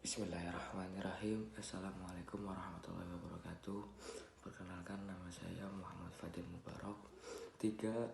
Bismillahirrahmanirrahim. Assalamualaikum warahmatullahi wabarakatuh. Perkenalkan, nama saya Muhammad Fadil Mubarok, 3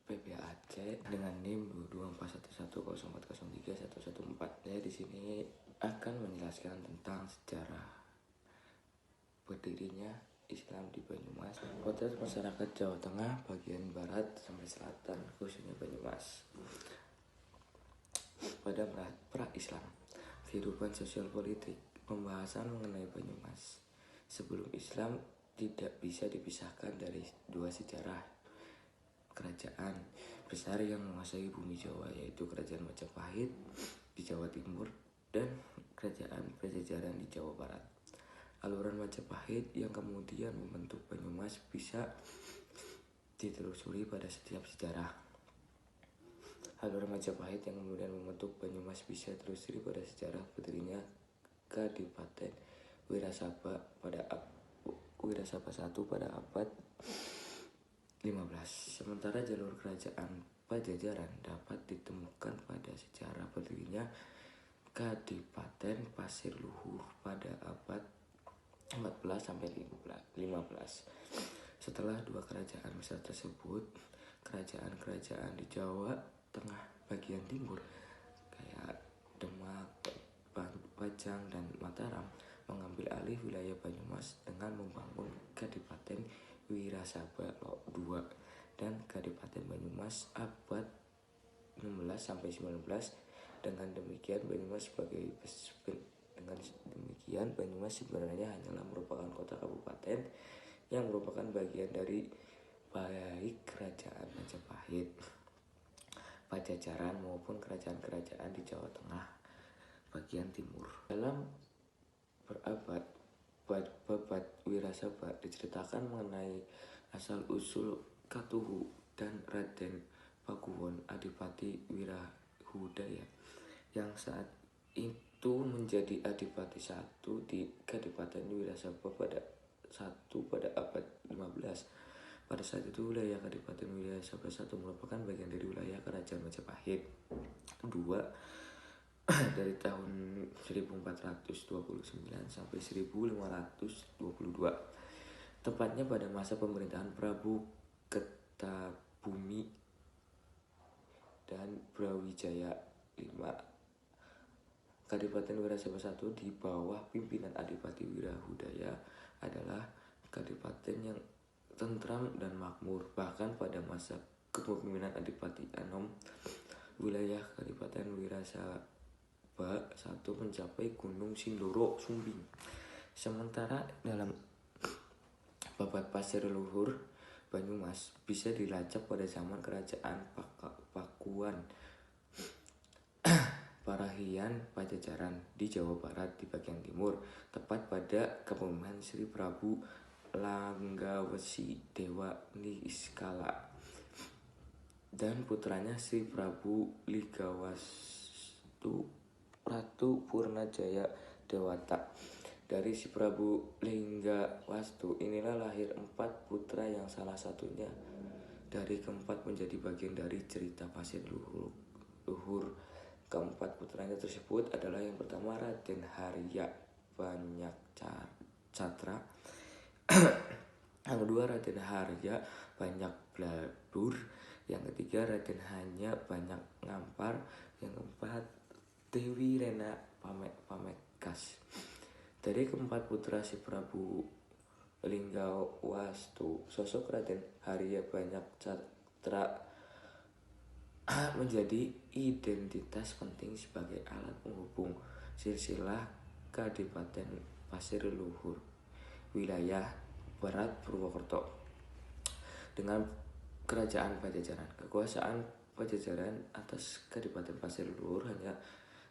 PPAC dengan NIM 2241104031114. Saya di sini akan menjelaskan tentang sejarah berdirinya Islam di Banyumas, potret masyarakat Jawa Tengah bagian barat sampai selatan, khususnya Banyumas pada pra-Islam. Kehidupan sosial politik, pembahasan mengenai Banyumas sebelum Islam tidak bisa dipisahkan dari dua sejarah kerajaan besar yang menguasai bumi Jawa, yaitu Kerajaan Majapahit di Jawa Timur dan Kerajaan Pajajaran di Jawa Barat. Aluran Majapahit yang kemudian membentuk Banyumas bisa ditelusuri pada setiap sejarah. Aluran Majapahit yang kemudian membentuk Banyumas bisa ditelusuri pada sejarah berdirinya Kadipaten Wirasaba I pada abad 15. Sementara jalur kerajaan Pajajaran dapat ditemukan pada sejarah berdirinya Kadipaten Pasir Luhur pada abad 14 sampai 15. Setelah dua kerajaan besar tersebut, kerajaan-kerajaan di Jawa Tengah bagian timur kayak Demak, Pajang, dan Mataram mengambil alih wilayah Banyumas dengan membangun Kadipaten Wirasaba II dan Kadipaten Banyumas abad 16 sampai 19. Dengan demikian Banyumas sebenarnya hanyalah merupakan kota kabupaten yang merupakan bagian dari baik kerajaan Majapahit, Pajajaran maupun kerajaan-kerajaan di Jawa Tengah bagian timur. Dalam bab Wirasaba diceritakan mengenai asal-usul Katuhu dan Raden Pakuwon Adipati Wirahudaya yang saat itu menjadi Adipati I di Kadipaten Wirasaba pada abad 15. Pada saat itu wilayah Kadipaten Wirasaba I merupakan bagian dari wilayah Kerajaan Majapahit II dari tahun 1429 sampai 1522, tepatnya pada masa pemerintahan Prabu Kertabumi dan Brawijaya V. Kadipaten Wirasaba I di bawah pimpinan Adipati Wirahudaya adalah kadipaten yang tentram dan makmur. Bahkan pada masa kepemimpinan Adipati Anom, wilayah Kadipaten Wirasaba I mencapai Gunung Sindoro Sumbing. Sementara dalam babat Pasir Luhur Banyumas bisa dilacak pada zaman Kerajaan Pakuan Parahiyan Pajajaran di Jawa Barat di bagian timur, tepat pada kepemimpinan Sri Prabu Langgawesi Dewa Niskala dan putranya Sri Prabu Ligawastu Ratu Purnajaya Dewata. Dari si Prabu Linggawastu inilah lahir 4 putra yang salah satunya dari keempat menjadi bagian dari cerita Pasir Luhur. Keempat putranya tersebut adalah yang pertama Raden Harya Banyak Catra, yang kedua Raden Harya Banyak Bladur, yang ketiga Raden Hanya Banyak Ngampar, yang keempat Dewi Rena Pamekas. Dari keempat putra si Prabu Linggawastu, sosok Raden Harya Banyak Catra menjadi identitas penting sebagai alat penghubung silsilah Kadipaten Pasir Luhur, wilayah Barat Purwokerto, dengan kerajaan Pajajaran. Kekuasaan Pajajaran atas Kadipaten Pasir Luhur hanya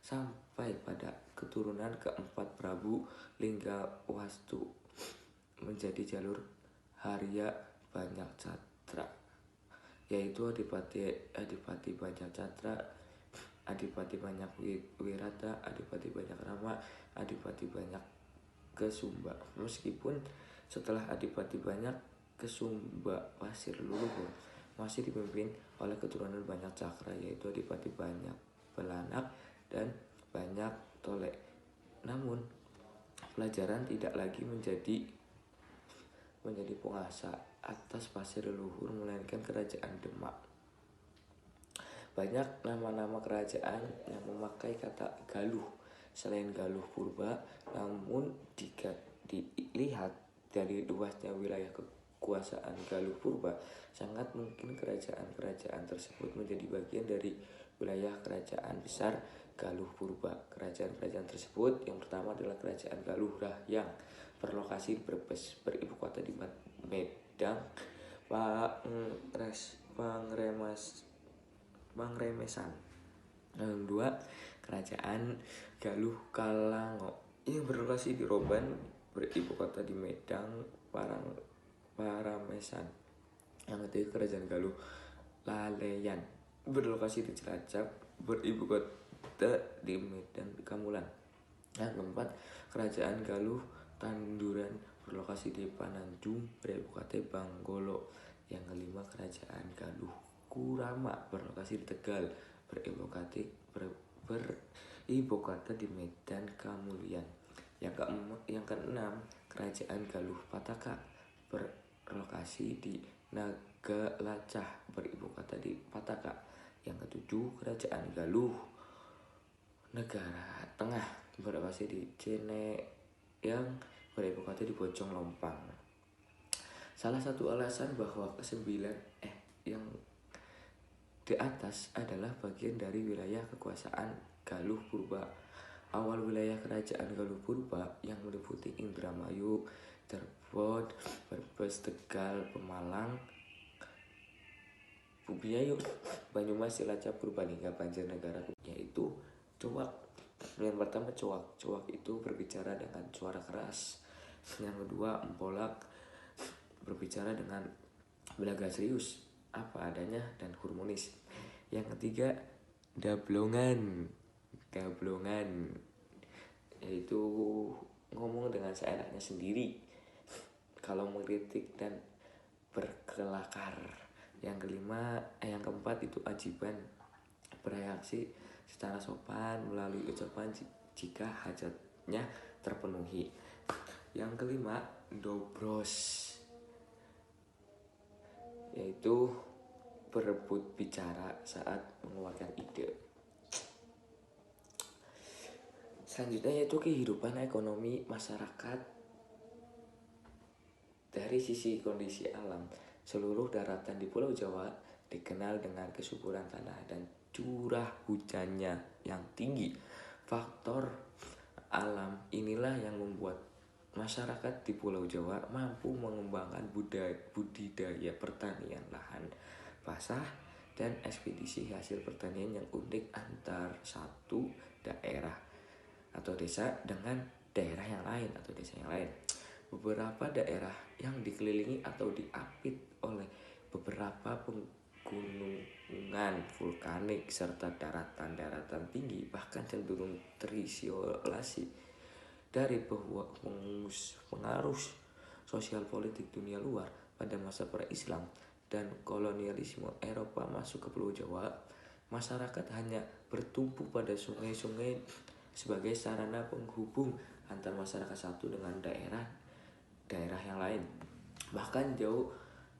sampai pada keturunan keempat Prabu Linggawastu menjadi jalur Harya Banyak Catra, yaitu Adipati Banyak Catra, Adipati Banyak Wirata, Adipati Banyak Rama, Adipati Banyak Kesumba. Meskipun setelah Adipati Banyak Kesumba Pasir Luhur masih dipimpin oleh keturunan Banyak Cakra, yaitu Adipati Banyak Belanak dan Banyak Tolek. Namun pelajaran tidak lagi menjadi penguasa atas pasir leluhur, melainkan kerajaan Demak. Banyak nama-nama kerajaan yang memakai kata Galuh selain Galuh Purba, namun jika dilihat dari luasnya wilayah kekuasaan Galuh Purba, sangat mungkin kerajaan-kerajaan tersebut menjadi bagian dari wilayah kerajaan besar Galuh Purba. Kerajaan-kerajaan tersebut yang pertama adalah Kerajaan Galuh yang berlokasi di Brebes, beribu kota di Medang, Pangremesan. Yang kedua, Kerajaan Galuh Kalango yang berlokasi di Roban, beribu kota di Medang, Paramesan. Yang ketiga, Kerajaan Galuh Laleyan berlokasi di Cilacap, beribu kota di Medan Kamulan. Yang keempat, Kerajaan Galuh Tanduran berlokasi di Pananjung, beribu kota Banggolo. Yang kelima, Kerajaan Galuh Kurama berlokasi di Tegal, beribu kota di Medan Kamulian. Yang keenam, Kerajaan Galuh Pataka berlokasi di Nagalacah, beribu kota di Pataka. Yang ketujuh, Kerajaan Galuh Negara Tengah berlokasi di Cene yang beribu kota di Bojong Lompang. Salah satu alasan bahwa yang di atas adalah bagian dari wilayah kekuasaan Galuh Purba. Awal wilayah kerajaan Galuh Purba yang meliputi Indramayu, Cirebon, Brebes, Tegal, Pemalang, Bubiayu, Banyumas, Cilacap, Purbalingga, Banjarnegara, yaitu Cowak. Yang pertama Cowak itu berbicara dengan suara keras. Yang kedua Empolak berbicara dengan belaga serius, apa adanya dan harmonis. Yang ketiga Dablongan yaitu ngomong dengan seenaknya sendiri kalau mengkritik dan berkelakar. Yang keempat itu Ajiban, bereaksi secara sopan melalui ucapan jika hajatnya terpenuhi. Yang kelima Dobros, yaitu berebut bicara saat mengeluarkan ide. Selanjutnya yaitu kehidupan ekonomi masyarakat. Dari sisi kondisi alam, seluruh daratan di Pulau Jawa dikenal dengan kesuburan tanah dan curah hujannya yang tinggi. Faktor alam inilah yang membuat masyarakat di Pulau Jawa mampu mengembangkan budidaya pertanian lahan basah dan ekspedisi hasil pertanian yang unik antar satu daerah atau desa dengan daerah yang lain atau desa yang lain. Beberapa daerah yang dikelilingi atau diapit oleh beberapa pegunungan vulkanik serta daratan-daratan tinggi bahkan cenderung terisolasi dari pengaruh sosial politik dunia luar. Pada masa pra-Islam dan kolonialisme Eropa masuk ke Pulau Jawa, masyarakat hanya bertumpu pada sungai-sungai sebagai sarana penghubung antar masyarakat satu dengan daerah yang lain. Bahkan jauh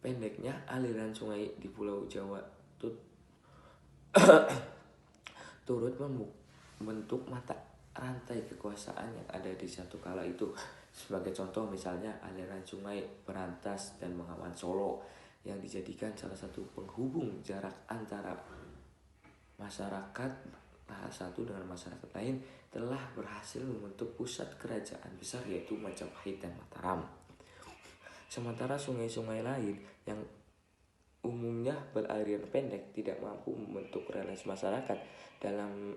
pendeknya aliran sungai di Pulau Jawa turut membentuk mata rantai kekuasaan yang ada di satu kala itu. Sebagai contoh misalnya aliran sungai Berantas dan Bengawan Solo yang dijadikan salah satu penghubung jarak antara masyarakat satu dengan masyarakat lain telah berhasil membentuk pusat kerajaan besar yaitu Majapahit dan Mataram. Sementara sungai-sungai lain yang umumnya beraliran pendek tidak mampu membentuk relasi masyarakat dalam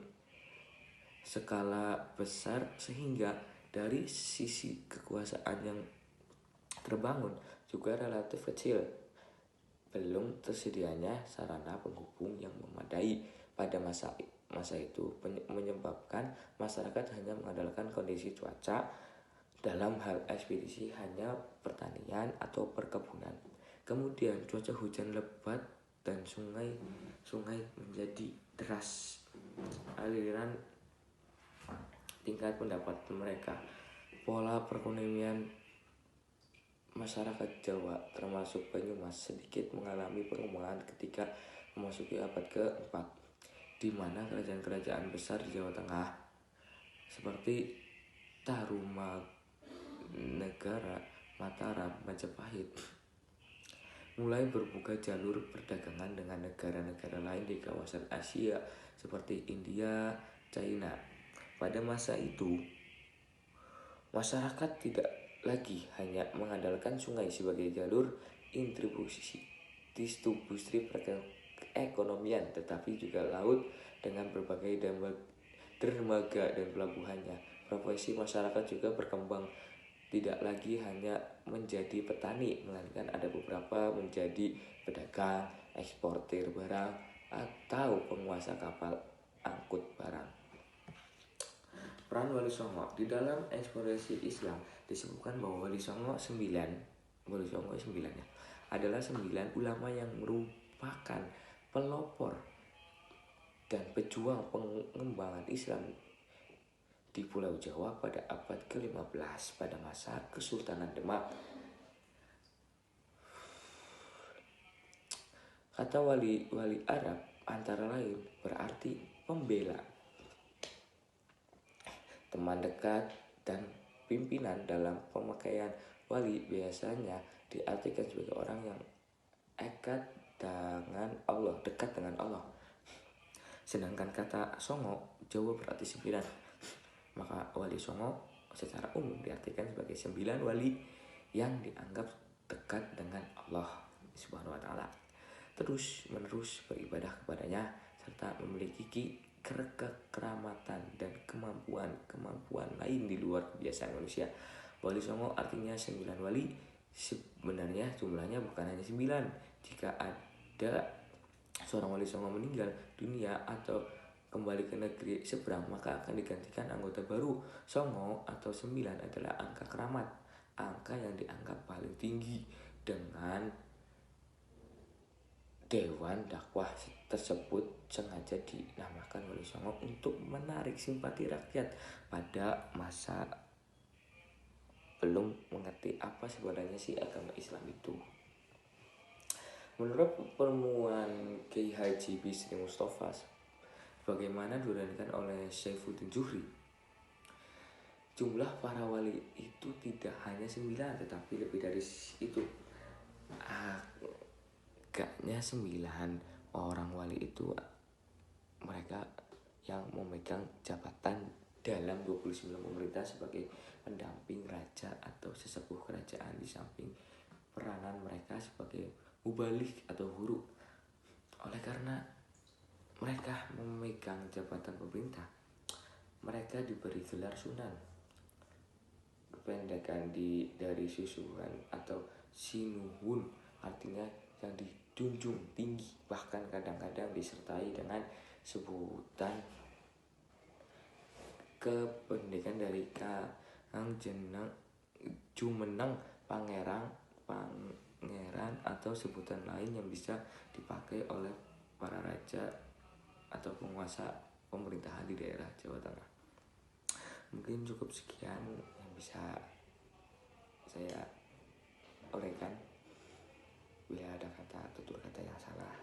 skala besar, sehingga dari sisi kekuasaan yang terbangun juga relatif kecil. Belum tersedianya sarana penghubung yang memadai pada masa itu menyebabkan masyarakat hanya mengandalkan kondisi cuaca dalam hal ekspedisi hanya pertanian atau perkebunan. Kemudian cuaca hujan lebat dan sungai menjadi deras. Aliran tingkat pendapatan mereka. Pola perekonomian masyarakat Jawa termasuk Banyumas sedikit mengalami pengembangan ketika memasuki abad ke-4, di mana kerajaan-kerajaan besar di Jawa Tengah seperti Tarumanegara, Mataram, Majapahit mulai berbuka jalur perdagangan dengan negara-negara lain di kawasan Asia seperti India, China. Pada masa itu, masyarakat tidak lagi hanya mengandalkan sungai sebagai jalur distribusi perekonomian, tetapi juga laut dengan berbagai dermaga dan pelabuhannya. Profesi masyarakat juga berkembang, tidak lagi hanya menjadi petani, melainkan ada beberapa menjadi pedagang, eksportir barang, atau penguasa kapal angkut barang. Peran Wali Songo di dalam eksplorasi Islam disebutkan bahwa Wali Songo 9 ya, adalah 9 ulama yang merupakan pelopor dan pejuang pengembangan Islam di Pulau Jawa pada abad ke-15 pada masa Kesultanan Demak. Kata wali Arab antara lain berarti pembela, teman dekat, dan pimpinan. Dalam pemakaian wali biasanya diartikan sebagai orang yang dekat dengan Allah. Sedangkan kata Songo Jawa berarti 9. Maka Wali Songo secara umum diartikan sebagai 9 wali yang dianggap dekat dengan Allah Subhanahu wa Ta'ala, terus menerus beribadah kepadanya, serta memiliki kekeramatan dan kemampuan lain di luar kebiasaan manusia. Wali Songo artinya 9 wali. Sebenarnya jumlahnya bukan hanya 9. Jika ada seorang Wali Songo meninggal dunia atau kembali ke negeri seberang, maka akan digantikan anggota baru. Songo atau 9 adalah angka keramat, angka yang dianggap paling tinggi. Dengan Dewan dakwah tersebut sengaja dinamakan Wali Songo untuk menarik simpati rakyat pada masa belum mengerti apa sebenarnya sih agama Islam itu. Menurut pertemuan Kiai Haji Bisri Mustafa, bagaimana diuraikan oleh Saifuddin Zuhri, jumlah para wali itu tidak hanya 9, tetapi lebih dari itu. Agaknya 9 orang wali itu mereka yang memegang jabatan dalam 29 pemerintah sebagai pendamping raja atau sesepuh kerajaan, di samping peranan mereka sebagai mubalik atau guru. Oleh karena mereka memegang jabatan pemerintah, mereka diberi gelar sunan, kependekan dari susuhan atau sinuhun, artinya yang dijunjung tinggi, bahkan kadang-kadang disertai dengan sebutan kependekan dari Jumeneng, pangeran atau sebutan lain yang bisa dipakai oleh para raja atau penguasa pemerintahan di daerah Jawa Tengah. Mungkin cukup sekian yang bisa saya uraikan. Bila ada kata tutur kata yang salah,